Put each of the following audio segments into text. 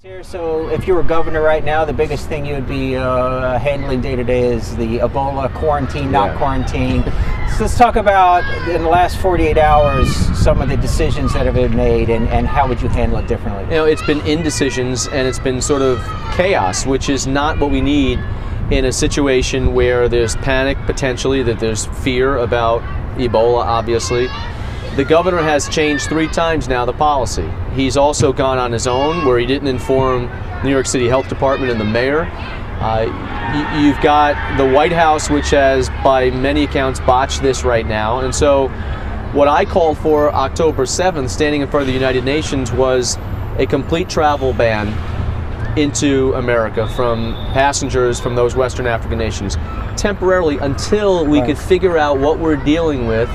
So if you were governor right now, the biggest thing you would be handling day to day is the Ebola quarantine, not quarantine. So let's talk about, in the last 48 hours, some of the decisions that have been made and how would you handle it differently? You know, it's been indecisions and it's been sort of chaos, which is not what we need in a situation where there's panic potentially, that there's fear about Ebola, obviously. The governor has changed 3 times now the policy. He's also gone on his own where he didn't inform New York City Health Department and the mayor. You've got the White House, which has by many accounts botched this right now. And so what I called for October 7th, standing in front of the United Nations, was a complete travel ban into America from passengers from those Western African nations temporarily until we could figure out what we're dealing with.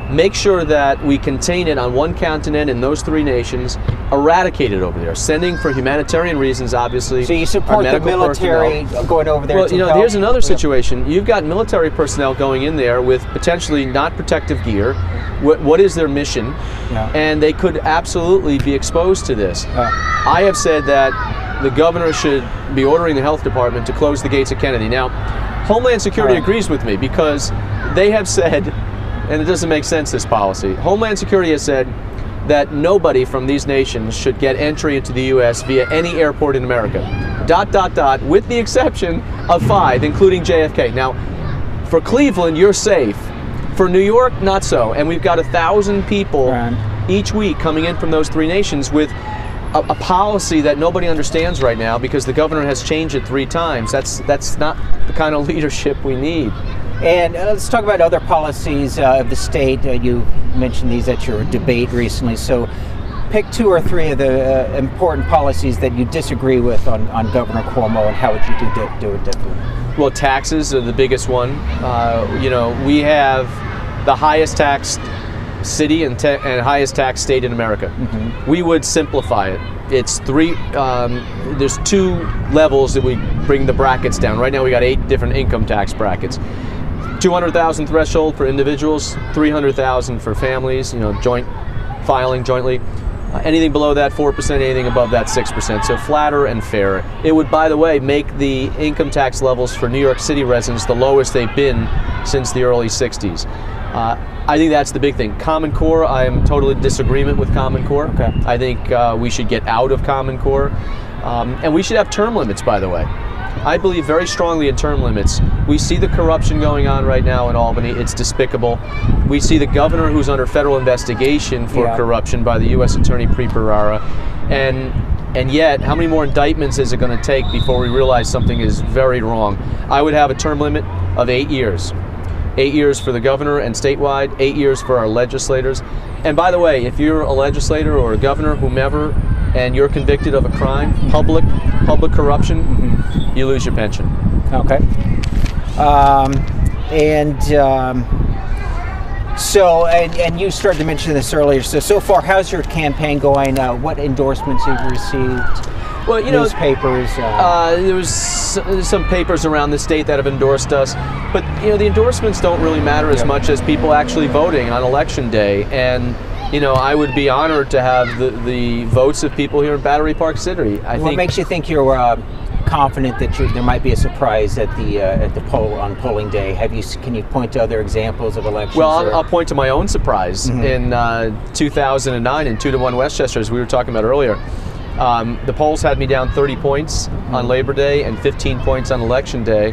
Make sure that we contain it on one continent in those 3 nations, eradicate it over there, sending for humanitarian reasons, obviously. So you support the military going over there? Well, you know, here's another situation. You've got military personnel going in there with potentially not protective gear. What is their mission? And they could absolutely be exposed to this. I have said that the governor should be ordering the health department to close the gates at Kennedy. Now, Homeland Security agrees with me because they have said, and it doesn't make sense, this policy. Homeland Security has said that nobody from these nations should get entry into the U.S. via any airport in America. ... with the exception of 5, including JFK. Now, for Cleveland, you're safe. For New York, not so. And we've got 1,000 people each week coming in from those 3 nations with a policy that nobody understands right now because the governor has changed it 3 times. That's not the kind of leadership we need. And let's talk about other policies of the state. You mentioned these at your debate recently. So pick 2 or 3 of the important policies that you disagree with on Governor Cuomo, and how would you do it differently? Well, taxes are the biggest one. You know, we have the highest taxed city and highest taxed state in America. We would simplify it. It's 3, there's 2 levels that we bring the brackets down. Right now we got 8 different income tax brackets. $200,000 threshold for individuals, $300,000 for families, you know, joint filing jointly. Anything below that, 4%, anything above that, 6%. So flatter and fairer. It would, by the way, make the income tax levels for New York City residents the lowest they've been since the early 60s. I think that's the big thing. Common Core, I am totally in disagreement with Common Core. I think we should get out of Common Core. And we should have term limits, by the way. I believe very strongly in term limits. We see the corruption going on right now in Albany. It's despicable. We see the governor who's under federal investigation for corruption by the U.S. Attorney Preparara. And yet, how many more indictments is it going to take before we realize something is very wrong? I would have a term limit of 8 years. 8 years for the governor and statewide, 8 years for our legislators. And by the way, if you're a legislator or a governor, whomever, and you're convicted of a crime, public corruption, you lose your pension. Okay. So you started to mention this earlier. So far, how's your campaign going? What endorsements have you received? Well, you know, newspapers. There was some papers around the state that have endorsed us, but you know, the endorsements don't really matter as much as people actually voting on election day. And you know, I would be honored to have the votes of people here in Battery Park City. What makes you think you're confident that there might be a surprise at the poll on polling day? Can you point to other examples of elections? Well, I'll point to my own surprise in 2009 in 2-1 Westchester, as we were talking about earlier. The polls had me down 30 points on Labor Day and 15 points on Election Day,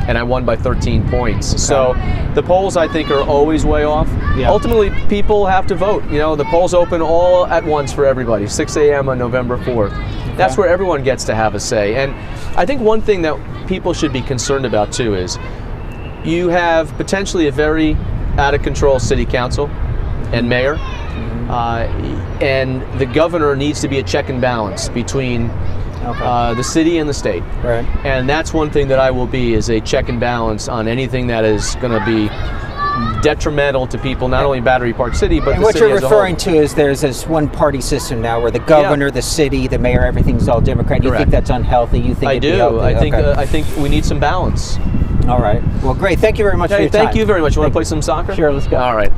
and I won by 13 points. Okay. So the polls, I think, are always way off. Ultimately, people have to vote. You know, the polls open all at once for everybody, 6 a.m. on November 4th. That's where everyone gets to have a say. And I think one thing that people should be concerned about, too, is you have potentially a very out-of-control city council and mayor. And the governor needs to be a check and balance between the city and the state. And that's one thing that I will be, is a check and balance on anything that is going to be detrimental to people, not only in Battery Park City, but the city as a whole. What you're referring to is there's this one-party system now where the governor, the city, the mayor, everything's all Democrat. You think that's unhealthy? You think I do. I think we need some balance. All right. Well, great. Thank you very much for your time. Thank you very much. You want to play some soccer? Sure, let's go. All right.